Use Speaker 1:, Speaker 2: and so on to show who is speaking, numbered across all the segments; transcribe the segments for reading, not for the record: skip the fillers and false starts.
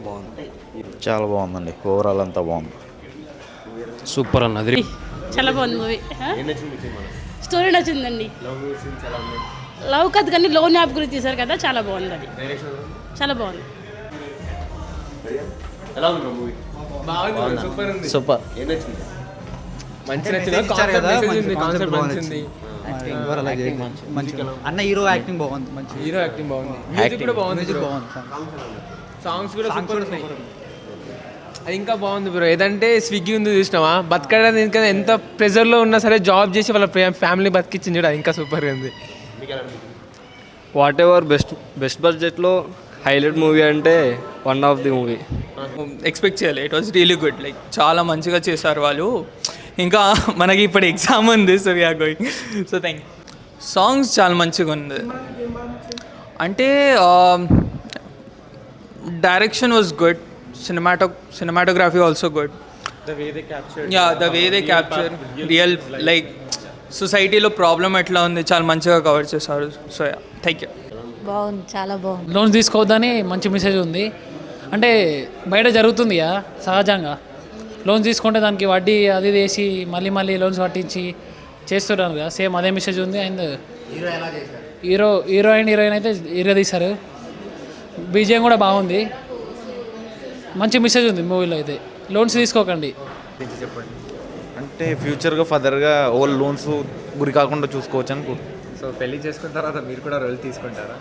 Speaker 1: బాగుంది, చాలా బాగుందండి. ఓవరాల్ అంతా బాగుంది,
Speaker 2: సూపర్ అన్నది.
Speaker 3: చాలా బాగుంది మూవీ. స్టోరీ నచ్చిందండి. లవ్ కథ కానీ లోన్ యాప్ గురించి తీశారు కదా, చాలా బాగుంది. అది చాలా బాగుంది.
Speaker 1: సూపర్.
Speaker 2: మంచి నచ్చింది
Speaker 4: అన్న హీరో యాక్టింగ్ బాగుంది, మంచి
Speaker 2: హీరో యాక్టింగ్ బాగుంది, మ్యూజిక్ కూడా బాగుంది, సాంగ్స్ కూడా సూపర్ ఉన్నాయి. అది ఇంకా బాగుంది బ్రో. ఏదంటే స్విగ్గీ ఉంది చూసినావా, బతకడానికి ఇంకా ఎంత ప్రెజర్లో ఉన్నా సరే జాబ్ చేసి వాళ్ళ ఫ్యామిలీ బతికిచ్చింది చూడ, ఇంకా సూపర్గా ఉంది.
Speaker 5: వాట్ ఎవర్ బెస్ట్ బడ్జెట్లో హైలైట్ మూవీ అంటే one of the movie.
Speaker 6: Expect చేయాలి. It was really good. Like చాలా మంచిగా చేశారు వాళ్ళు. ఇంకా మనకి ఇప్పుడు ఎగ్జామ్ ఉంది, so we're going. So thank you. Songs చాలా మంచిగా ఉంది. అంటే direction was good, cinematography also good.
Speaker 5: The way they captured.
Speaker 6: Yeah, the way they capture real like సొసైటీలో ప్రాబ్లం ఎట్లా ఉంది చాలా మంచిగా కవర్ చేశారు. So yeah, thank you.
Speaker 7: బాగుంది, చాలా బాగుంది.
Speaker 8: లోన్స్ తీసుకోవద్దని మంచి మెసేజ్ ఉంది. అంటే బయట జరుగుతుంది సహజంగా, లోన్స్ తీసుకుంటే దానికి వడ్డీ అది వేసి మళ్ళీ లోన్స్ పట్టించి చేస్తున్నారు కదా, సేమ్ అదే మెసేజ్ ఉంది. అండ్ హీరో అండ్ హీరోయిన్ అయితే హీరో తీశారు. బీజిఎం కూడా బాగుంది, మంచి మెసేజ్ ఉంది మూవీలో. అయితే లోన్స్ తీసుకోకండి.
Speaker 1: చెప్పండి అంటే ఫ్యూచర్గా ఫర్దర్గా ఓల్డ్ లోన్స్ గురి కాకుండా చూసుకోవచ్చు అని.
Speaker 2: సో పెళ్లి చేసుకున్న తర్వాత మీరు కూడా రోల్ తీసుకుంటారా?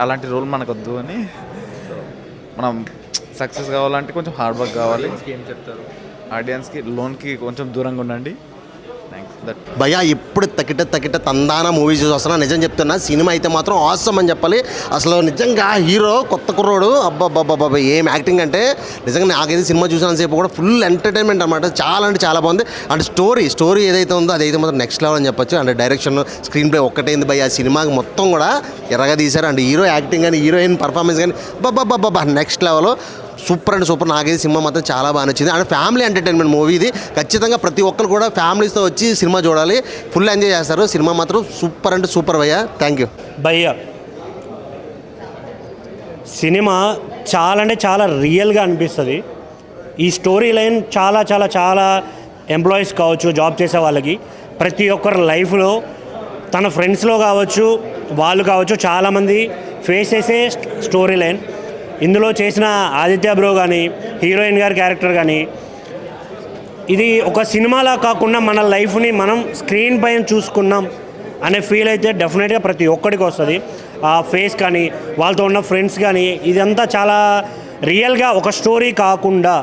Speaker 1: అలాంటి రోల్ మనకొద్దు అని. మనం సక్సెస్ కావాలంటే కొంచెం హార్డ్ వర్క్ కావాలి.
Speaker 2: ఏం చెప్తారు
Speaker 1: ఆడియన్స్కి? లోన్కి కొంచెం దూరంగా ఉండండి.
Speaker 9: భయ్యా ఇప్పుడు తకిట తందాన మూవీ చూసి వస్తున్నా. నిజం చెప్తున్నా, సినిమా అయితే మాత్రం ఆసమ్ అని చెప్పాలి. అసలు నిజంగా హీరో కొత్త కుర్రోడు, అబ్బాబ్బాబ్బా ఏం యాక్టింగ్ అంటే నిజంగా నాకైతే సినిమా చూసినంతసేపు కూడా ఫుల్ ఎంటర్టైన్మెంట్ అనమాట. చాలా అంటే చాలా బాగుంది. అంటే స్టోరీ ఏదైతే ఉందో అదైతే మాత్రం నెక్స్ట్ లెవెల్ అని చెప్పొచ్చు. అంటే డైరెక్షన్, స్క్రీన్ ప్లే ఒక్కటైంది భయ్యా. సినిమాకి మొత్తం కూడా ఎర్రగా తీశారు. అంటే హీరో యాక్టింగ్ కానీ హీరోయిన్ పర్ఫార్మెన్స్ కానీ బాబా next level. Super and super. నాకైతే సినిమా మాత్రం చాలా బాగా నచ్చింది. అంటే ఫ్యామిలీ ఎంటర్టైన్మెంట్ మూవీ ఇది. ఖచ్చితంగా ప్రతి ఒక్కరు కూడా ఫ్యామిలీస్తో వచ్చి సినిమా చూడాలి, ఫుల్ ఎంజాయ్ చేస్తారు. సినిమా మాత్రం సూపర్ అంటే సూపర్ భయ్యా. థ్యాంక్ యూ
Speaker 10: భయ్యా. సినిమా చాలా అంటే చాలా రియల్గా అనిపిస్తుంది. ఈ స్టోరీ లైన్ చాలా చాలా చాలా ఎంప్లాయీస్ కావచ్చు, జాబ్ చేసే వాళ్ళకి, ప్రతి ఒక్కరి లైఫ్లో తన ఫ్రెండ్స్లో కావచ్చు, వాళ్ళు కావచ్చు, చాలామంది ఫేస్ చేసే స్టోరీ లైన్. ఇందులో చేసిన ఆదిత్య బ్రో కానీ, హీరోయిన్ గారి క్యారెక్టర్ కానీ, ఇది ఒక సినిమాలా కాకుండా మన లైఫ్ని మనం స్క్రీన్ పైన చూసుకున్నాం అనే ఫీల్ అయితే డెఫినెట్గా ప్రతి ఒక్కడికి వస్తుంది. ఆ ఫేస్ కానీ, వాళ్ళతో ఉన్న ఫ్రెండ్స్ కానీ, ఇదంతా చాలా రియల్గా ఒక స్టోరీ కాకుండా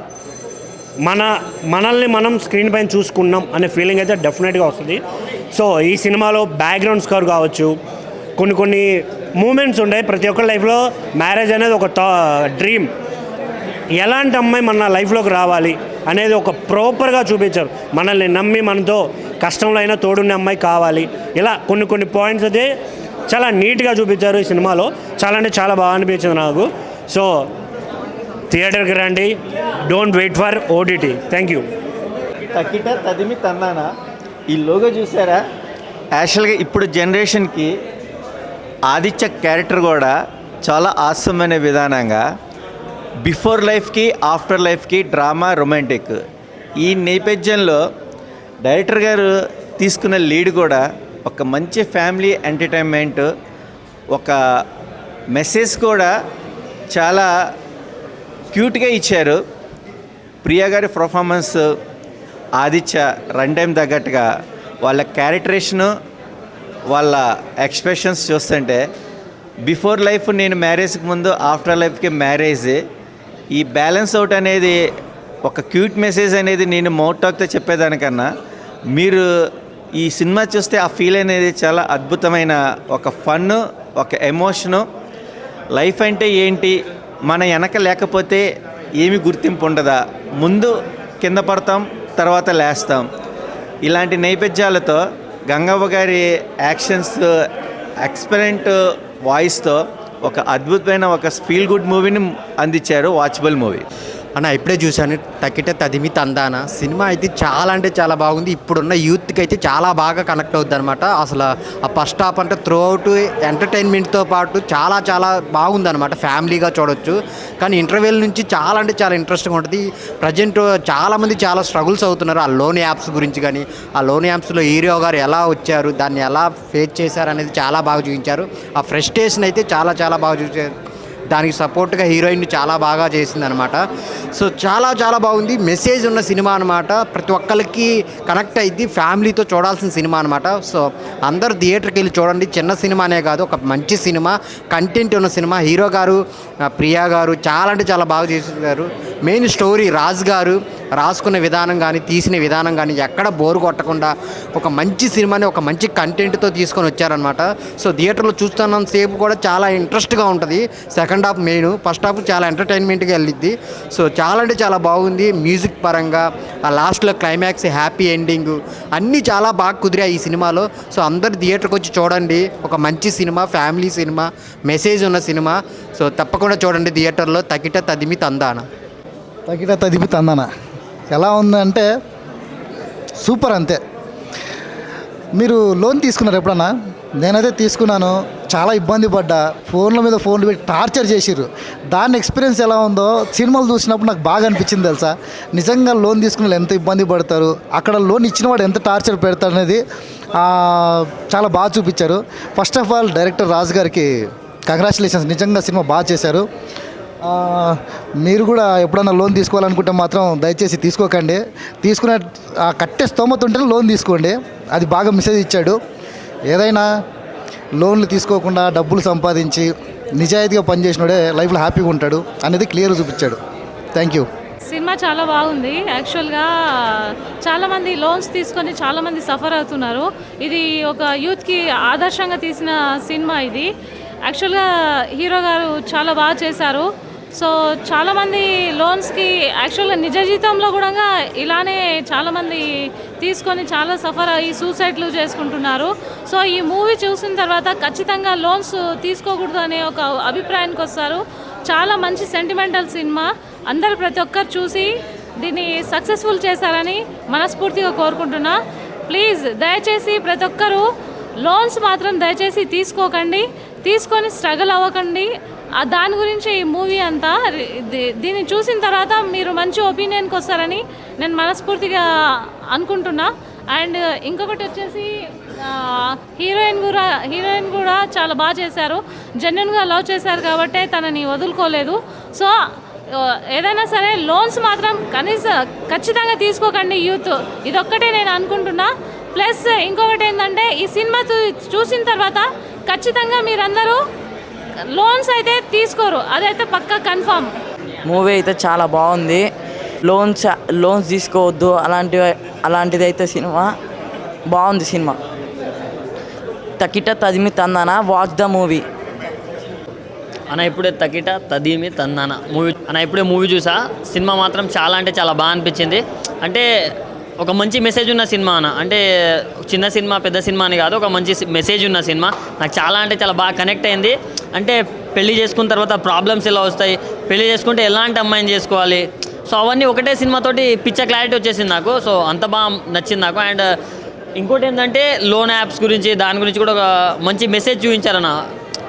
Speaker 10: మనల్ని మనం స్క్రీన్ పైన చూసుకున్నాం అనే ఫీలింగ్ అయితే డెఫినెట్గా వస్తుంది. సో ఈ సినిమాలో బ్యాక్గ్రౌండ్ స్కోర్ కావచ్చు, కొన్ని మూమెంట్స్ ఉంటాయి. ప్రతి ఒక్కరి లైఫ్లో మ్యారేజ్ అనేది ఒక డ్రీమ్. ఎలాంటి అమ్మాయి మన లైఫ్లోకి రావాలి అనేది ఒక ప్రాపర్గా చూపించారు. మనల్ని నమ్మి మనతో కష్టంలో అయినా తోడున్న అమ్మాయి కావాలి. ఇలా కొన్ని పాయింట్స్ అయితే చాలా నీట్గా చూపించారు ఈ సినిమాలో. చాలా అంటే చాలా బాగా అనిపించింది నాకు. సో థియేటర్కి రండి, don't wait for OTT. Thank you.
Speaker 4: తకిట తదిమి తన్నానా, ఈ లోగో చూసారా? యాక్చువల్గా ఇప్పుడు జనరేషన్కి ఆదిత్య క్యారెక్టర్ కూడా చాలా ఆసమైన విధానంగా బిఫోర్ లైఫ్కి ఆఫ్టర్ లైఫ్కి డ్రామా, రొమాంటిక్, ఈ నేపథ్యంలో డైరెక్టర్ గారు తీసుకున్న లీడ్ కూడా ఒక మంచి ఫ్యామిలీ ఎంటర్టైన్మెంట్, ఒక మెసేజ్ కూడా చాలా క్యూట్గా ఇచ్చారు. ప్రియా గారి పర్ఫార్మెన్స్, ఆదిత్య రన్ టైం తగ్గట్టుగా వాళ్ళ క్యారెక్టరేషను, వాళ్ళ ఎక్స్ప్రెషన్స్ చూస్తుంటే బిఫోర్ లైఫ్ నేను మ్యారేజ్కి ముందు, ఆఫ్టర్ లైఫ్కి మ్యారేజ్, ఈ బ్యాలెన్స్ అవుట్ అనేది ఒక క్యూట్ మెసేజ్ అనేది నేను మౌత్ టాక్తో చెప్పేదానికన్నా మీరు ఈ సినిమా చూస్తే ఆ ఫీల్ అనేది చాలా అద్భుతమైన ఒక ఫన్, ఒక ఎమోషను. లైఫ్ అంటే ఏంటి, మన వెనక లేకపోతే ఏమి గుర్తింపు ఉండదా, ముందు కింద పడతాం తర్వాత లేస్తాం. ఇలాంటి నేపథ్యాలతో గంగవ్వ గారి యాక్షన్స్, ఎక్స్పరెంట్ వాయిస్తో ఒక అద్భుతమైన ఒక ఫీల్ గుడ్ మూవీని అందించారు. Watchable movie.
Speaker 11: అన్న ఇప్పుడే చూశాను తకిట తదిమి తందాన సినిమా అయితే చాలా అంటే చాలా బాగుంది. ఇప్పుడున్న యూత్కి అయితే చాలా బాగా కనెక్ట్ అవుద్ది అనమాట. అసలు ఆ ఫస్ట్ హాఫ్ అంటే త్రూ అవుట్ ఎంటర్టైన్మెంట్తో పాటు చాలా చాలా బాగుంది అనమాట. ఫ్యామిలీగా చూడొచ్చు. కానీ ఇంటర్వెల్ నుంచి చాలా అంటే చాలా ఇంట్రెస్టింగ్ ఉంటుంది. ప్రజెంట్ చాలామంది చాలా స్ట్రగుల్స్ అవుతున్నారు ఆ లోన్ యాప్స్ గురించి. కానీ ఆ లోన్ యాప్స్లో హీరో గారు ఎలా వచ్చారు, దాన్ని ఎలా ఫేస్ చేశారు అనేది చాలా బాగా చూపించారు. ఆ ఫ్రస్ట్రేషన్ అయితే చాలా చాలా బాగా చూపించారు. దానికి సపోర్ట్గా హీరోయిన్ చాలా బాగా చేసింది అనమాట. సో చాలా చాలా బాగుంది. మెసేజ్ ఉన్న సినిమా అనమాట. ప్రతి ఒక్కరికి కనెక్ట్ అయింది. ఫ్యామిలీతో చూడాల్సిన సినిమా అనమాట. సో అందరు థియేటర్కి వెళ్ళి చూడండి. చిన్న సినిమానే కాదు, ఒక మంచి సినిమా, కంటెంట్ ఉన్న సినిమా. హీరో గారు ప్రియా గారు చాలా అంటే చాలా బాగా చేశారు. మెయిన్ స్టోరీ రాజ్ గారు రాసుకున్న విధానం కానీ తీసిన విధానం కానీ ఎక్కడ బోరు కొట్టకుండా ఒక మంచి సినిమాని ఒక మంచి కంటెంట్తో తీసుకొని వచ్చారనమాట. సో థియేటర్లో చూస్తున్నంత సేపు కూడా చాలా ఇంట్రెస్ట్గా ఉంటుంది. Second half main, first half చాలా ఎంటర్టైన్మెంట్గా వెళ్ళిద్ది. సో చాలా అంటే చాలా బాగుంది. మ్యూజిక్ పరంగా ఆ లాస్ట్లో క్లైమాక్స్, హ్యాపీ ఎండింగ్ అన్నీ చాలా బాగా కుదిరాయి ఈ సినిమాలో. సో అందరు థియేటర్కి వచ్చి చూడండి. ఒక మంచి సినిమా, ఫ్యామిలీ సినిమా, మెసేజ్ ఉన్న సినిమా. సో తప్పకుండా చూడండి థియేటర్లో. తకిట తదిమి తందాన.
Speaker 12: తకిట తదిమి తందాన ఎలా ఉందంటే సూపర్. అంతే. మీరు లోన్ తీసుకున్నారు ఎప్పుడన్నా? నేనైతే తీసుకున్నాను. చాలా ఇబ్బంది పడ్డా. ఫోన్ల మీద ఫోన్లు పెట్టి టార్చర్ చేసిర్రు. దాని ఎక్స్పీరియన్స్ ఎలా ఉందో సినిమాలు చూసినప్పుడు నాకు బాగా అనిపించింది తెలుసా. నిజంగా లోన్ తీసుకున్న వాళ్ళు ఎంత ఇబ్బంది పడతారు, అక్కడ లోన్ ఇచ్చిన వాడు ఎంత టార్చర్ పెడతారు అనేది చాలా బాగా చూపించారు. ఫస్ట్ ఆఫ్ ఆల్ డైరెక్టర్ రాజు గారికి కంగ్రాచులేషన్స్. నిజంగా సినిమా బాగా చేశారు. మీరు కూడా ఎప్పుడన్నా లోన్ తీసుకోవాలనుకుంటే మాత్రం దయచేసి తీసుకోకండి. తీసుకునే కట్టే స్తోమత ఉంటేనే లోన్ తీసుకోండి. అది బాగా మెసేజ్ ఇచ్చాడు. ఏదైనా లోన్లు తీసుకోకుండా డబ్బులు సంపాదించి నిజాయితీగా పనిచేసినోడే లైఫ్లో హ్యాపీగా ఉంటాడు అనేది క్లియర్గా చూపించాడు. Thank you.
Speaker 3: సినిమా చాలా బాగుంది. యాక్చువల్గా చాలామంది లోన్స్ తీసుకొని చాలామంది సఫర్ అవుతున్నారు. ఇది ఒక యూత్కి ఆదర్శంగా తీసిన సినిమా ఇది. యాక్చువల్గా హీరో గారు చాలా బాగా చేశారు. సో చాలామంది లోన్స్కి యాక్చువల్గా నిజ జీవితంలో కూడా ఇలానే చాలామంది తీసుకొని చాలా సఫర్ అయ్యి సూసైడ్లు చేసుకుంటున్నారు. సో ఈ మూవీ చూసిన తర్వాత ఖచ్చితంగా లోన్స్ తీసుకోకూడదు అనే ఒక అభిప్రాయానికి వస్తారు. చాలా మంచి సెంటిమెంటల్ సినిమా. అందరు ప్రతి ఒక్కరు చూసి దీన్ని సక్సెస్ఫుల్ చేశారని మనస్ఫూర్తిగా కోరుకుంటున్నా. ప్లీజ్ దయచేసి ప్రతి ఒక్కరూ లోన్స్ మాత్రం దయచేసి తీసుకోకండి. తీసుకొని స్ట్రగుల్ అవ్వకండి. దాని గురించి ఈ మూవీ అంతా. దీన్ని చూసిన తర్వాత మీరు మంచి ఒపీనియన్కి వస్తారని నేను మనస్ఫూర్తిగా అనుకుంటున్నా. అండ్ ఇంకొకటి వచ్చేసి హీరోయిన్ కూడా చాలా బాగా చేశారు. జెన్యున్గా లవ్ చేశారు కాబట్టి తనని వదులుకోలేదు. సో ఏదైనా సరే లోన్స్ మాత్రం ఖచ్చితంగా తీసుకోకండి యూత్. ఇదొక్కటే నేను అనుకుంటున్నా. ప్లస్ ఇంకొకటి ఏంటంటే ఈ సినిమా చూసిన తర్వాత ఖచ్చితంగా మీరందరూ లోన్స్ అయితే తీసుకోరు, అదైతే పక్కా కన్ఫామ్.
Speaker 13: మూవీ అయితే చాలా బాగుంది. లోన్స్ తీసుకోవద్దు అలాంటిది అయితే సినిమా బాగుంది. Cinema Takita Tadhimi Tandana. Watch the movie.
Speaker 14: అన్న ఇప్పుడే తకిట తదిమి తందాన మూవీ ఇప్పుడే మూవీ చూసా. సినిమా మాత్రం చాలా అంటే చాలా బాగా అనిపించింది. అంటే ఒక మంచి మెసేజ్ ఉన్న సినిమా అన్న. అంటే చిన్న సినిమా పెద్ద సినిమా అని కాదు, ఒక మంచి మెసేజ్ ఉన్న సినిమా. నాకు చాలా అంటే చాలా బాగా కనెక్ట్ అయింది. అంటే పెళ్లి చేసుకున్న తర్వాత ప్రాబ్లమ్స్ ఎలా వస్తాయి, పెళ్లి చేసుకుంటే ఎలాంటి అమ్మాయిని చేసుకోవాలి, సో అవన్నీ ఒకటే సినిమాతోటి పిచ్చ క్లారిటీ వచ్చేసింది నాకు. సో అంత బాగా నచ్చింది నాకు. అండ్ ఇంకోటి ఏంటంటే లోన్ యాప్స్ గురించి దాని గురించి కూడా ఒక మంచి మెసేజ్ చూపించారన్న.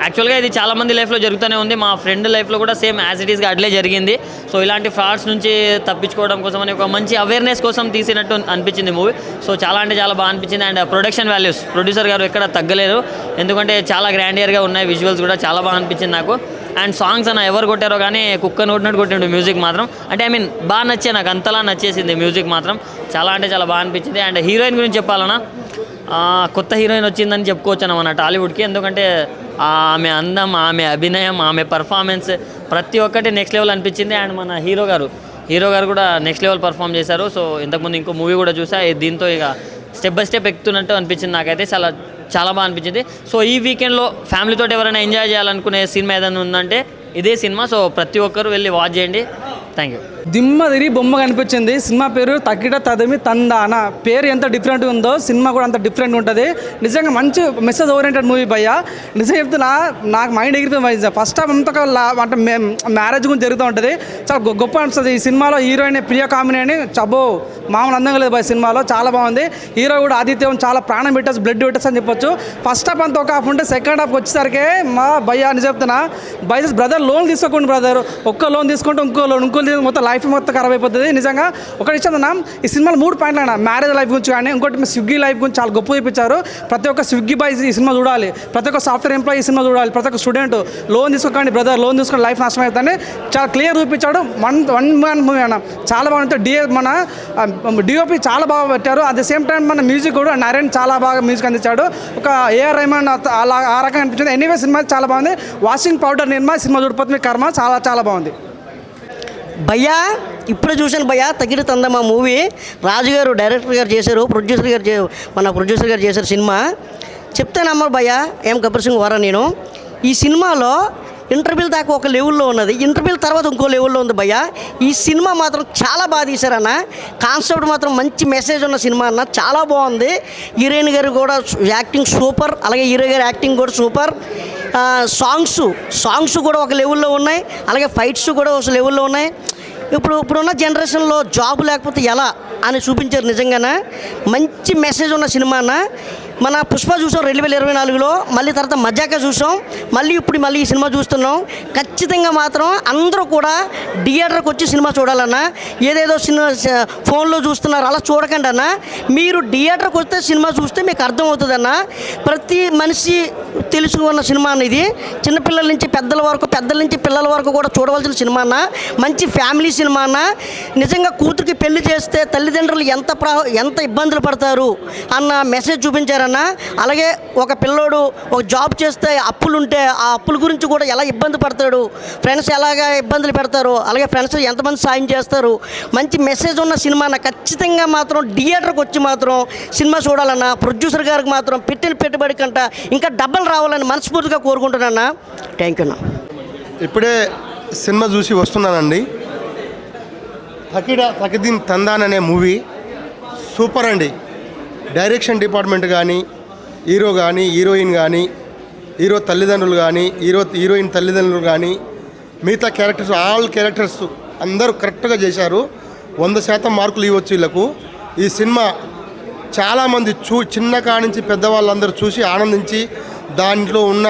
Speaker 14: యాక్చువల్గా ఇది చాలామంది లైఫ్లో జరుగుతూనే ఉంది. మా ఫ్రెండ్ లైఫ్లో కూడా సేమ్ యాజ్ ఇట్ ఈస్గా అట్లే జరిగింది. సో ఇలాంటి ఫ్రాడ్స్ నుంచి తప్పించుకోవడం కోసం అని ఒక మంచి అవేర్నెస్ కోసం తీసినట్టు అనిపించింది మూవీ. సో చాలా అంటే చాలా బాగా అనిపించింది. అండ్ ప్రొడక్షన్ వాల్యూస్ ప్రొడ్యూసర్ గారు ఎక్కడ తగ్గలేరు. ఎందుకంటే చాలా గ్రాండియర్గా ఉన్నాయి. విజువల్స్ కూడా చాలా బాగా అనిపించింది నాకు. అండ్ సాంగ్స్ అన్న ఎవరు కొట్టారో కానీ కుక్కను కొట్టినట్టు కొట్టిండు మ్యూజిక్ మాత్రం. అంటే ఐ మీన్ బాగా నచ్చే నాకు అంతలా నచ్చేసింది మ్యూజిక్ మాత్రం. చాలా అంటే చాలా బాగా అనిపించింది. అండ్ హీరోయిన్ గురించి చెప్పాలన్నా, కొత్త హీరోయిన్ వచ్చిందని చెప్పుకోవచ్చు అన్నమాట టాలీవుడ్కి. ఎందుకంటే ఆమె అందం, ఆమె అభినయం, ఆమె పర్ఫార్మెన్స్ ప్రతి ఒక్కటి నెక్స్ట్ లెవెల్ అనిపించింది. అండ్ మన హీరో గారు కూడా నెక్స్ట్ లెవెల్ పర్ఫామ్ చేశారు. సో ఇంతకుముందు ఇంకో మూవీ కూడా చూసా. దీంతో ఇక స్టెప్ బై స్టెప్ ఎక్కుతున్నట్టు అనిపించింది నాకైతే. చాలా బాగా అనిపించింది. సో ఈ వీకెండ్లో ఫ్యామిలీతో ఎవరైనా ఎంజాయ్ చేయాలనుకునే సినిమా ఏదైనా ఉందంటే ఇదే సినిమా. సో ప్రతి ఒక్కరు వెళ్ళి వాచ్ చేయండి. Thank you.
Speaker 15: దిమ్మ తిరిగి బొమ్మ కనిపించింది. సినిమా పేరు తకిట తదిమి తందాన. పేరు ఎంత డిఫరెంట్ ఉందో సినిమా కూడా అంత డిఫరెంట్ ఉంటుంది. నిజంగా మంచి మెసేజ్ ఓరియంటెడ్ మూవీ భయ్య. నిజంగా చెప్తున్నా, నాకు మైండ్ ఎగిరిపోయింది. ఫస్ట్ హాఫ్ అంతా అంటే మ్యారేజ్ గురించి జరుగుతూ ఉంటుంది. చాలా గొప్ప అనిపిస్తుంది. ఈ సినిమాలో హీరోయిన్ ప్రియా కామిని అని చబో మామూలు అందంగా లేదు భయ. సినిమాలో చాలా బాగుంది. హీరో కూడా ఆదిత్యం చాలా ప్రాణం పెట్టేసి బ్లడ్ పెట్టేసి అని చెప్పొచ్చు. ఫస్ట్ హాఫ్ అంతా ఒక హాఫ్ ఉంటే సెకండ్ హాఫ్ వచ్చేసరికి మా భయ్య అని చెప్తున్నా, బైజెస్ బ్రదర్ లోన్ తీసుకోకండి బ్రదర్. ఒక్క లోన్ తీసుకుంటే ఇంకో లోన్ మొత్తం లైఫ్ మొత్తం ఖరాబ్ అయిపోతుంది. నిజంగా ఒకటి ఇచ్చిందన్నా, ఈ సినిమాలో 3 పాయింట్లు అయినా మ్యారేజ్ లైఫ్ గురించి కానీ, ఇంకోటి స్విగ్గీ లైఫ్ గురించి చాలా గొప్ప చూపించారు. ప్రతి ఒక్క స్విగ్గీ బాయ్ ఈ సినిమా చూడాలి, ప్రతి ఒక్క సాఫ్ట్వేర్ ఎంప్లాయీ ఈ సినిమా చూడాలి, ప్రతి ఒక్క స్టూడెంట్ లోన్ తీసుకోకండి బ్రదర్, లోన్ తీసుకుని లైఫ్ నాశనం అవుతుందని చాలా క్లియర్ చూపించాడు. వన్ మ్యాన్ మూవీ అన్న చాలా బాగుంటుంది. మన డిఓపి చాలా బాగా పెట్టారు. అట్ ద సేమ్ టైం మన మ్యూజిక్ కూడా నారాయణ చాలా బాగా మ్యూజిక్ అందించాడు. ఒక ఏఆర్ రెహమాన్ అలా ఆ రకంగా అనిపించింది. ఎనీవే సినిమా చాలా బాగుంది. వాషింగ్ పౌడర్ నిర్మా సినిమా చూడిపోతుంది మీ కర్మ. చాలా చాలా బాగుంది
Speaker 16: భయ్యా. ఇప్పుడు చూశాను భయ్యా తగిడి తందమా మూవీ. రాజుగారు డైరెక్టర్ గారు చేశారు, ప్రొడ్యూసర్ గారు చేశారు సినిమా. చెప్తే నమ్మరు భయ్యా. గబ్బర్ సింగ్ వారా నేను. ఈ సినిమాలో ఇంటర్వ్యూల దాకా ఒక లెవెల్లో ఉన్నది, ఇంటర్వ్యూల తర్వాత ఇంకో లెవెల్లో ఉంది భయ్యా. ఈ సినిమా మాత్రం చాలా బాగా తీశారన్న. కాన్సెప్ట్ మాత్రం మంచి మెసేజ్ ఉన్న సినిమా అన్న, చాలా బాగుంది. హీరోయిన్ గారు కూడా యాక్టింగ్ సూపర్, అలాగే హీరో గారి యాక్టింగ్ కూడా సూపర్. సాంగ్స్ కూడా ఒక లెవెల్లో ఉన్నాయి, అలాగే ఫైట్స్ కూడా ఒక లెవెల్లో ఉన్నాయి. ఇప్పుడున్న జనరేషన్లో జాబ్ లేకపోతే ఎలా అని చూపించారు. నిజంగానే మంచి మెసేజ్ ఉన్న సినిమా అన్న. మన పుష్ప చూసాం 2024లో, మళ్ళీ తర్వాత మజాకా చూసాం, మళ్ళీ ఈ సినిమా చూస్తున్నాం. ఖచ్చితంగా మాత్రం అందరూ కూడా థియేటర్కి వచ్చి సినిమా చూడాలన్నా. ఏదేదో ఫోన్లో చూస్తున్నారు అలా చూడకండి అన్న. మీరు థియేటర్కి వస్తే సినిమా చూస్తే మీకు అర్థమవుతుందన్న. ప్రతి మనిషి తెలుసుకున్న సినిమా అన్న ఇది. చిన్నపిల్లల నుంచి పెద్దల వరకు, పెద్దల నుంచి పిల్లల వరకు కూడా చూడవలసిన సినిమా అన్న. మంచి ఫ్యామిలీ సినిమా అన్న. నిజంగా కూతురికి పెళ్లి చేస్తే తల్లిదండ్రులు ఎంత ఇబ్బందులు పడతారు అన్న మెసేజ్ చూపించారన్న. అలాగే ఒక పిల్లోడు ఒక జాబ్ చేస్తే అప్పులుంటే ఆ అప్పుల గురించి కూడా ఎలా ఇబ్బంది పడతాడు, ఫ్రెండ్స్ ఎలాగా ఇబ్బందులు పెడతారు, అలాగే ఫ్రెండ్స్ ఎంతమంది సాయం చేస్తారు. మంచి మెసేజ్ ఉన్న సినిమా అన్న. ఖచ్చితంగా మాత్రం థియేటర్కి వచ్చి మాత్రం సినిమా చూడాలన్న. ప్రొడ్యూసర్ గారికి మాత్రం పెట్టిన పెట్టుబడి కంట ఇంకా డబ్బులు రావాలని మనస్ఫూర్తిగా కోరుకుంటున్నాను. థ్యాంక్ యూ అన్న.
Speaker 17: ఇప్పుడే సినిమా చూసి వస్తున్నానండి. తకిదీం తందాన్ అనే మూవీ సూపర్ అండి. డైరెక్షన్ డిపార్ట్మెంట్ కానీ, హీరో కానీ, హీరోయిన్ కానీ, హీరో తల్లిదండ్రులు కానీ, హీరోయిన్ తల్లిదండ్రులు కానీ, మిగతా క్యారెక్టర్స్ ఆల్ క్యారెక్టర్స్ అందరూ కరెక్ట్గా చేశారు. 100% మార్కులు ఇవ్వచ్చు వీళ్ళకు. ఈ సినిమా చాలామంది చిన్న కాడి నుంచి పెద్దవాళ్ళందరూ చూసి ఆనందించి దాంట్లో ఉన్న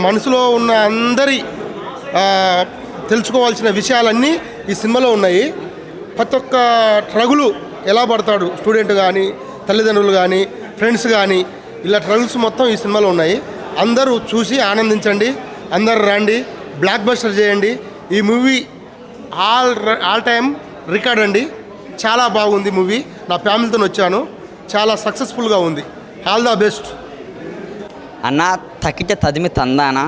Speaker 17: మనసులో ఉన్న అందరి తెలుసుకోవాల్సిన విషయాలన్నీ ఈ సినిమాలో ఉన్నాయి. ప్రతి ఒక్క ట్రగులు ఎలా పడతాడు స్టూడెంట్ కానీ, తల్లిదండ్రులు కానీ, ఫ్రెండ్స్ కానీ, ఇలా ట్రగుల్స్ మొత్తం ఈ సినిమాలో ఉన్నాయి. అందరూ చూసి ఆనందించండి, అందరూ రండి, బ్లాక్ బస్టర్ చేయండి. ఈ మూవీ ఆల్ టైమ్ రికార్డ్ అండి. చాలా బాగుంది మూవీ. నా ఫ్యామిలీతో వచ్చాను, చాలా సక్సెస్ఫుల్గా ఉంది. ఆల్ ద బెస్ట్
Speaker 18: అన్న. తకిట తదిమి తందానా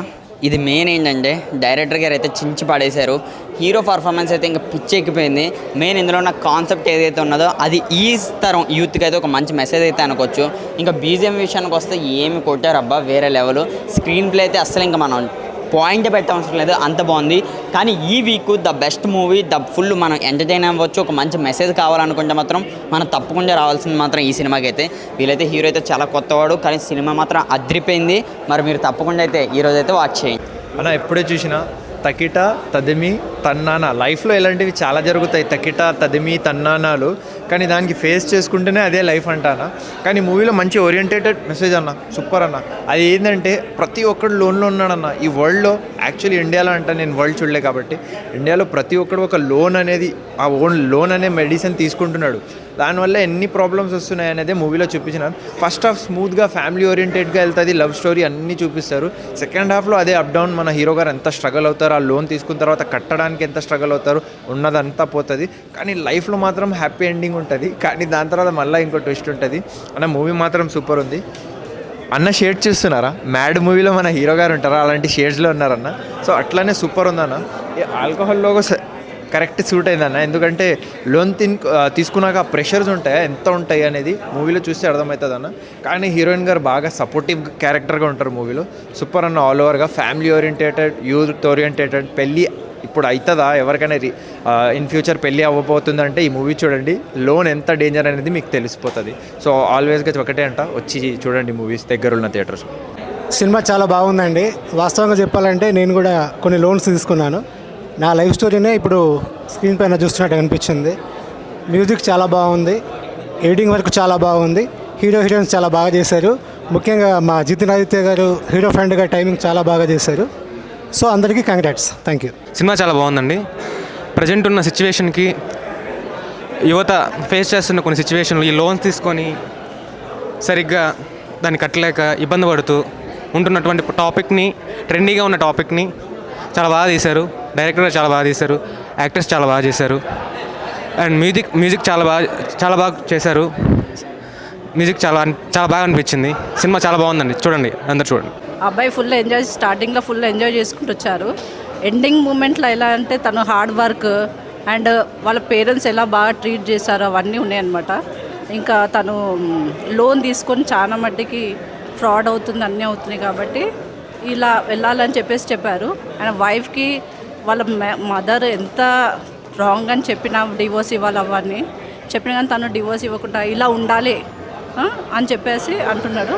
Speaker 18: ఇది మెయిన్ ఏంటంటే డైరెక్టర్ గారు అయితే చించి పడేశారు. హీరో పర్ఫార్మెన్స్ అయితే ఇంకా పిచ్చెక్కిపోయింది. మెయిన్ ఇందులో ఉన్న కాన్సెప్ట్ ఏదైతే ఉన్నదో అది ఈ తరం యూత్కి అయితే ఒక మంచి మెసేజ్ అయితే అనుకోవచ్చు. ఇంకా బీజిఎం విషయానికి వస్తే ఏమి కొట్టారు అబ్బా, వేరే లెవెల్. స్క్రీన్ ప్లే అయితే అస్సలు ఇంకా మనం పాయింట్ పెట్టవసరం లేదు, అంత బాగుంది. కానీ ఈ week the best movie, full మనం ఎంటర్టైన్ అవ్వచ్చు. ఒక మంచి మెసేజ్ కావాలనుకుంటే మాత్రం మనం తప్పకుండా రావాల్సింది మాత్రం ఈ సినిమాకి అయితే. వీళ్ళైతే హీరో అయితే చాలా కొత్తవాడు, కానీ సినిమా మాత్రం అద్రిపోయింది. మరి మీరు తప్పకుండా అయితే ఈరోజు అయితే వాచ్ చేయండి
Speaker 1: అన్న. ఎప్పుడే చూసినా తకిట తదిమి తన్నానా, లైఫ్లో ఇలాంటివి చాలా జరుగుతాయి. తకిట తదిమి తన్నానాలు, కానీ దానికి ఫేస్ చేసుకుంటేనే అదే లైఫ్ అంటానా. కానీ మూవీలో మంచి ఓరియంటేటెడ్ మెసేజ్ అన్న, సూపర్ అన్న. అది ఏంటంటే ప్రతి ఒక్కడు లోన్లో ఉన్నాడన్న ఈ వరల్డ్లో. యాక్చువల్లీ ఇండియాలో అంట, నేను వరల్డ్ చూడలే కాబట్టి, ఇండియాలో ప్రతి ఒక్కడు ఒక లోన్ అనేది, ఆ ఓన్ లోన్ అనే మెడిసిన్ తీసుకుంటున్నాడు. దానివల్ల ఎన్ని ప్రాబ్లమ్స్ వస్తున్నాయి అనేది మూవీలో చూపించినారు. ఫస్ట్ హాఫ్ స్మూత్గా ఫ్యామిలీ ఓరియంటెడ్గా వెళ్తుంది, లవ్ స్టోరీ అన్నీ చూపిస్తారు. సెకండ్ హాఫ్లో అదే అప్ డౌన్, మన హీరో గారు ఎంత స్ట్రగుల్ అవుతారు, ఆ లోన్ తీసుకున్న తర్వాత కట్టడానికి ఎంత స్ట్రగుల్ అవుతారు, ఉన్నదంతా పోతుంది. కానీ లైఫ్లో మాత్రం హ్యాపీ ఎండింగ్ ఉంటుంది. కానీ దాని తర్వాత మళ్ళీ ఇంకో ట్విస్ట్ ఉంటుంది అన్న. మూవీ మాత్రం సూపర్ ఉంది అన్న. షేడ్ చూస్తున్నారా, మ్యాడ్ మూవీలో మన హీరో గారు ఉంటారా, అలాంటి షేడ్స్లో ఉన్నారన్న. సో అట్లానే సూపర్ ఉందన్న. ఆల్కహాల్ లోగో కరెక్ట్ సూట్ అయిందన్న. ఎందుకంటే లోన్ తీసుకున్నాక ప్రెషర్స్ ఉంటాయి, ఎంత ఉంటాయి అనేది మూవీలో చూస్తే అర్థమవుతుంది అన్న. కానీ హీరోయిన్ గారు బాగా సపోర్టివ్ క్యారెక్టర్గా ఉంటారు మూవీలో. సూపర్ అన్న. ఆల్ ఓవర్గా ఫ్యామిలీ ఓరియంటేటెడ్, యూత్ ఓరియంటేటెడ్, పెళ్ళి ఇప్పుడు అవుతుందా ఎవరికైనా ఇన్ ఫ్యూచర్ పెళ్ళి అవ్వబోతుందంటే ఈ మూవీ చూడండి. లోన్ ఎంత డేంజర్ అనేది మీకు తెలిసిపోతుంది. సో ఆల్వేస్గా ఒకటే అంట, వచ్చి చూడండి మూవీస్ దగ్గరున్న థియేటర్స్.
Speaker 19: సినిమా చాలా బాగుందండి. వాస్తవంగా చెప్పాలంటే నేను కూడా కొన్ని లోన్స్ తీసుకున్నాను. నా లైఫ్ స్టోరీనే ఇప్పుడు స్క్రీన్ పైన చూస్తున్నట్టు అనిపించింది. మ్యూజిక్ చాలా బాగుంది, ఎడిటింగ్ వరకు చాలా బాగుంది, హీరోయిన్స్ చాలా బాగా చేశారు. ముఖ్యంగా మా జితిన్ ఆదిత్య గారు హీరో ఫ్రెండ్గా టైమింగ్ చాలా బాగా చేశారు. సో అందరికీ కంగ్రాట్స్, థ్యాంక్ యూ.
Speaker 20: సినిమా చాలా బాగుందండి. ప్రజెంట్ ఉన్న సిచ్యువేషన్కి యువత ఫేస్ చేస్తున్న కొన్ని సిచ్యువేషన్లు, ఈ లోన్స్ తీసుకొని సరిగ్గా దాన్ని కట్టలేక ఇబ్బంది పడుతూ ఉంటున్నటువంటి టాపిక్ని, ట్రెండీగా ఉన్న టాపిక్ని చాలా బాగా తీశారు. డైరెక్టర్ చాలా బాగా తీశారు, యాక్టర్స్ చాలా బాగా చేశారు, అండ్ మ్యూజిక్ చాలా బాగా చేశారు. మ్యూజిక్ చాలా బాగా అనిపించింది. సినిమా చాలా బాగుందండి, చూడండి, అందరు చూడండి.
Speaker 21: అబ్బాయి ఫుల్ ఎంజాయ్, స్టార్టింగ్లో ఫుల్ ఎంజాయ్ చేసుకుంటూ వచ్చారు. ఎండింగ్ మూమెంట్లో ఎలా అంటే తను హార్డ్ వర్క్ అండ్ వాళ్ళ పేరెంట్స్ ఎలా బాగా ట్రీట్ చేశారో అవన్నీ ఉన్నాయన్నమాట. ఇంకా తను లోన్ తీసుకొని చాలా మట్టికి ఫ్రాడ్ అవుతుంది, అన్నీ అవుతున్నాయి కాబట్టి ఇలా వెళ్ళాలని చెప్పారు. అండ్ వైఫ్కి వాళ్ళ మదర్ ఎంత రాంగ్ అని చెప్పినా డివోర్స్ ఇవ్వాలి అవన్నీ చెప్పినా కానీ తను డివోర్స్ ఇవ్వకుండా ఇలా ఉండాలి అని చెప్పేసి అంటున్నాడు.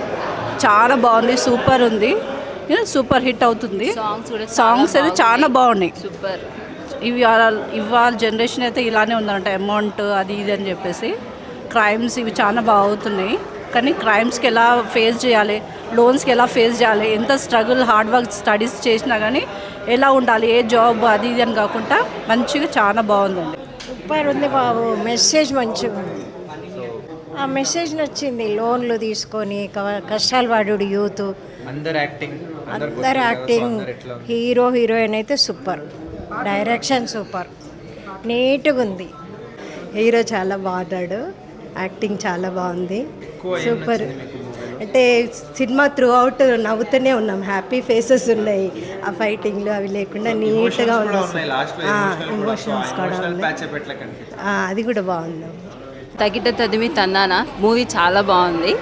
Speaker 21: చాలా బాగుంది, సూపర్ ఉంది, సూపర్ హిట్ అవుతుంది. సాంగ్స్ అయితే చాలా బాగున్నాయి, సూపర్. ఇవాళ జనరేషన్ అయితే ఇలానే ఉందంట, అమౌంట్ అది ఇది అని చెప్పేసి. క్రైమ్స్ ఇవి చాలా బాగా అవుతున్నాయి, కానీ క్రైమ్స్కి ఎలా ఫేస్ చేయాలి, లోన్స్కి ఎలా ఫేస్ చేయాలి, ఎంత స్ట్రగుల్ హార్డ్ వర్క్ స్టడీస్ చేసినా కానీ ఎలా ఉండాలి, ఏ జాబ్ అది ఇది అని కాకుండా మంచిగా చాలా బాగుందండి.
Speaker 22: సూపర్ ఉంది బాబు, మెసేజ్ మంచిగా ఉంది. ఆ మెసేజ్ నచ్చింది. లోన్లు తీసుకొని కష్టాలు పడు యూత్, అందరు యాక్టింగ్, హీరో హీరోయిన్ అయితే సూపర్, డైరెక్షన్ సూపర్, నీట్గా ఉంది. హీరో చాలా బాగున్నాడు, యాక్టింగ్ చాలా బాగుంది, సూపర్. అంటే సినిమా త్రూ అవుట్ నవ్వుతూనే ఉన్నాం, హ్యాపీ ఫేసెస్ ఉన్నాయి. ఆ ఫైటింగ్లు అవి లేకుండా నీట్గా ఉన్నాయి, ఎమోషన్స్ కూడా ఉన్నాయి. అది కూడా బాగుంది.
Speaker 23: తకిట తదిమి తందాన మూవీ చాలా బాగుంది.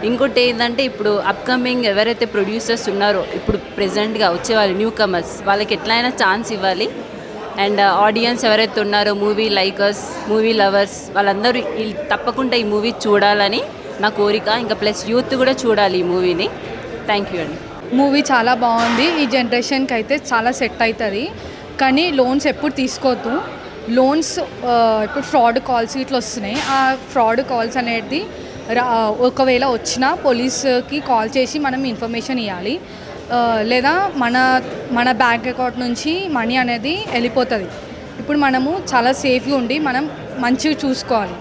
Speaker 23: ఇంకోటి ఏంటంటే ఇప్పుడు అప్కమింగ్ ఎవరైతే ప్రొడ్యూసర్స్ ఉన్నారో, ఇప్పుడు ప్రెజెంట్గా వచ్చే వాళ్ళు న్యూ కమర్స్, వాళ్ళకి ఎట్లయినా ఛాన్స్ ఇవ్వాలి. అండ్ ఆడియన్స్ ఎవరైతే ఉన్నారో, మూవీ లైకర్స్, మూవీ లవర్స్, వాళ్ళందరూ తప్పకుండా ఈ మూవీ చూడాలని నా కోరిక. ఇంకా ప్లస్ యూత్ కూడా చూడాలి ఈ మూవీని. థ్యాంక్ యూ అండి.
Speaker 24: మూవీ చాలా బాగుంది. ఈ జనరేషన్కి అయితే చాలా సెట్ అవుతుంది. కానీ లోన్స్ ఎప్పుడు తీసుకోవద్దు. లోన్స్ ఇప్పుడు ఫ్రాడ్ కాల్స్ ఇట్లా వస్తున్నాయి. ఆ ఫ్రాడ్ కాల్స్ అనేది ఒకవేళ వచ్చినా పోలీస్కి కాల్ చేసి మనం ఇన్ఫర్మేషన్ ఇవ్వాలి. లేదా మన బ్యాంక్ అకౌంట్ నుంచి మనీ అనేది వెళ్ళిపోతుంది. ఇప్పుడు మనము చాలా సేఫ్గా ఉండి మనం మంచిగా చూసుకోవాలి.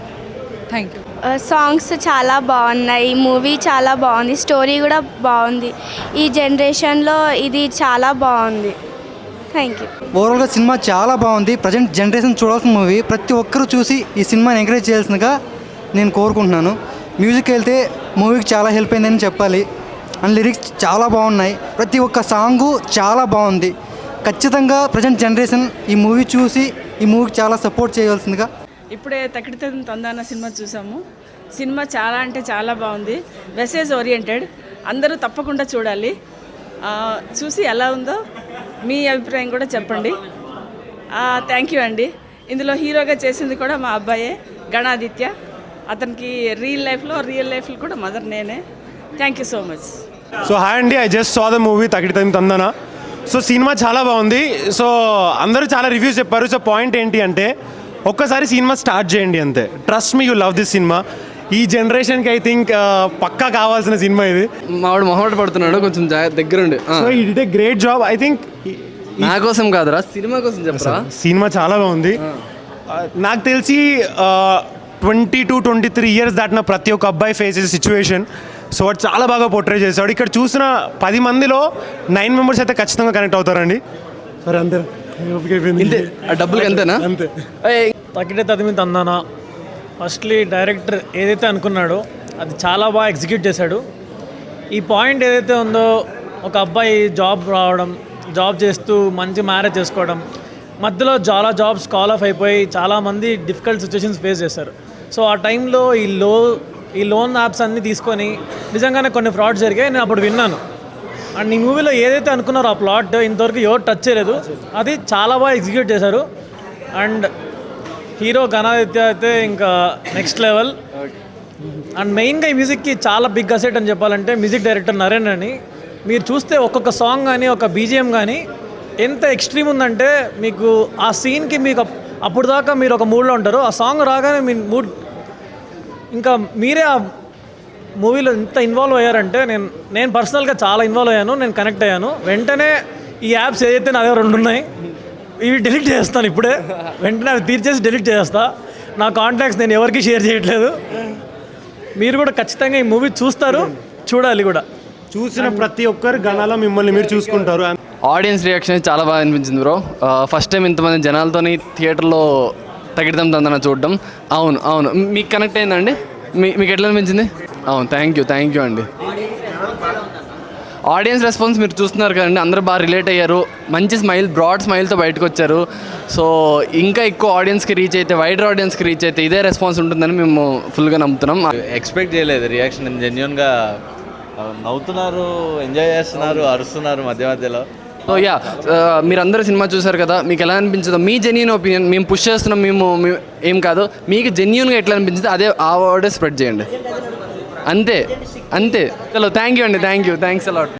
Speaker 24: Thank you.
Speaker 25: సాంగ్స్ చాలా బాగున్నాయి, మూవీ చాలా బాగుంది, స్టోరీ కూడా బాగుంది. ఈ జనరేషన్లో ఇది చాలా బాగుంది. Thank you.
Speaker 26: ఓవరాల్గా సినిమా చాలా బాగుంది. ప్రజెంట్ జనరేషన్ చూడాల్సిన మూవీ. ప్రతి ఒక్కరూ చూసి ఈ సినిమాని ఎంకరేజ్ చేయాల్సిందిగా నేను కోరుకుంటున్నాను. మ్యూజిక్ వెళ్తే మూవీకి చాలా హెల్ప్ అయిందని చెప్పాలి. అండ్ లిరిక్స్ చాలా బాగున్నాయి. ప్రతి ఒక్క సాంగు చాలా బాగుంది. ఖచ్చితంగా ప్రజెంట్ జనరేషన్ ఈ మూవీ చూసి ఈ మూవీకి చాలా సపోర్ట్ చేయవలసిందిగా.
Speaker 27: ఇప్పుడే తకిట తందాన సినిమా చూసాము. సినిమా చాలా అంటే చాలా బాగుంది. మెసేజ్ ఓరియంటెడ్, అందరూ తప్పకుండా చూడాలి. చూసి ఎలా ఉందో మీ అభిప్రాయం కూడా చెప్పండి. థ్యాంక్ యూ అండి. ఇందులో హీరోగా చేసింది కూడా మా అబ్బాయే, గణాదిత్య. అతనికి రియల్ లైఫ్లో కూడా మదర్ నేనే. Thank you so much.
Speaker 28: So hi అండి, I just saw the movie Takita Tandana. So cinema చాలా బాగుంది. సో అందరూ చాలా రివ్యూస్ చెప్పారు. సో పాయింట్ ఏంటి అంటే ఒక్కసారి సినిమా స్టార్ట్ చేయండి అంతే. Trust me, you love this cinema. ఈ జనరేషన్కి ఐ థింక్ పక్కా కావాల్సిన సినిమా ఇది.
Speaker 5: మావాడు మొహమాట పడుతున్నాడు, కొంచెం దగ్గరుండి.
Speaker 28: సో ఈ did a great job. I think
Speaker 5: నా కోసం కాదురా, సినిమా కోసం చెప్పరా.
Speaker 28: సినిమా చాలా బాగుంది. నాకు తెలిసి 22-23 ఇయర్స్ దాటిన ప్రతి ఒక్క అబ్బాయి ఫేస్ చేసే సిచ్యువేషన్. సో వాడు చాలా బాగా పోర్ట్రే చేశాడు. ఇక్కడ చూసిన 10 మందిలో 9 మెంబర్స్ అయితే ఖచ్చితంగా కనెక్ట్ అవుతారండి. సరే అంతే,
Speaker 5: డబ్బులకి అంతేనా?
Speaker 28: అంతే.
Speaker 8: తకిట తదిమి తందాన ఫస్ట్లీ డైరెక్టర్ ఏదైతే అనుకున్నాడో అది చాలా బాగా ఎగ్జిక్యూట్ చేశాడు. ఈ పాయింట్ ఏదైతే ఉందో, ఒక అబ్బాయి జాబ్ రావడం, జాబ్ చేస్తూ మంచి మ్యారేజ్ చేసుకోవడం, మధ్యలో చాలా జాబ్స్ కాల్ ఆఫ్ అయిపోయి చాలామంది డిఫికల్ట్ సిచ్యువేషన్స్ ఫేస్ చేశారు. సో ఆ టైంలో ఈ లోన్ యాప్స్ అన్నీ తీసుకొని నిజంగానే కొన్ని ఫ్రాడ్స్ జరిగాయి. నేను అప్పుడు విన్నాను.
Speaker 2: అండ్ ఈ మూవీలో ఏదైతే అనుకున్నారో ఆ ప్లాట్ ఇంతవరకు ఎవరు టచ్ చేయలేదు, అది చాలా బాగా ఎగ్జిక్యూట్ చేశారు. అండ్ హీరో ఘనాదిత్య అయితే ఇంకా నెక్స్ట్ లెవెల్. అండ్ మెయిన్గా ఈ మ్యూజిక్కి చాలా బిగ్ అసెట్ అని చెప్పాలంటే మ్యూజిక్ డైరెక్టర్ నరేన్ అని. మీరు చూస్తే ఒక్కొక్క సాంగ్ కానీ ఒక బీజిఎం కానీ ఎంత ఎక్స్ట్రీమ్ ఉందంటే మీకు ఆ సీన్కి మీకు అప్పుడు దాకా మీరు ఒక మూడ్లో ఉంటారు, ఆ సాంగ్ రాగానే మీ మూడ్ ఇంకా మీరే ఆ మూవీలో ఎంత ఇన్వాల్వ్ అయ్యారంటే నేను పర్సనల్గా చాలా ఇన్వాల్వ్ అయ్యాను, నేను కనెక్ట్ అయ్యాను. వెంటనే ఈ యాప్స్ ఏదైతే నా దగ్గర 2 ఉన్నాయి ఇవి డిలీట్ చేస్తాను ఇప్పుడే, వెంటనే అవి తీర్చేసి డిలీట్ చేస్తా. నా కాంటాక్ట్స్ నేను ఎవరికి షేర్ చేయట్లేదు. మీరు కూడా ఖచ్చితంగా ఈ మూవీ చూస్తారు, చూడాలి కూడా.
Speaker 28: చూసిన ప్రతి ఒక్కరు గణాల మిమ్మల్ని మీరు చూసుకుంటారు.
Speaker 5: ఆడియన్స్ రియాక్షన్ చాలా బాగా అనిపించింది బ్రో. ఫస్ట్ టైం ఇంతమంది జనాలతోని థియేటర్లో తగిడతాం తందన చూడడం. అవును మీకు కనెక్ట్ అయిందండి? మీకు ఎట్లా అనిపించింది? అవును, థ్యాంక్ యూ అండి. ఆడియన్స్ రెస్పాన్స్ మీరు చూస్తున్నారు కదండి, అందరూ బాగా రిలేట్ అయ్యారు, మంచి స్మైల్, బ్రాడ్ స్మైల్తో బయటకు వచ్చారు. సో ఇంకా ఎక్కువ ఆడియన్స్కి రీచ్ అయితే, వైడర్ ఆడియన్స్కి రీచ్ అయితే ఇదే రెస్పాన్స్ ఉంటుందని మేము ఫుల్గా నమ్ముతున్నాం.
Speaker 4: ఎక్స్పెక్ట్ చేయలేదు రియాక్షన్, జెన్యున్గా నవ్వుతున్నారు, ఎంజాయ్ చేస్తున్నారు, అరుస్తున్నారు మధ్యలో.
Speaker 5: సో మీరందరూ సినిమా చూసారు కదా, మీకు ఎలా అనిపించిందో మీ జెన్యున్ ఒపీనియన్. మేము పుష్ చేస్తున్నాం, మేము ఏం కాదు, మీకు జెన్యున్గా ఎట్లా అనిపించిందో అదే ఆ వర్డే స్ప్రెడ్ చేయండి. అంతే. చలో, థ్యాంక్ యూ అండి, థ్యాంక్స్ అలాట్.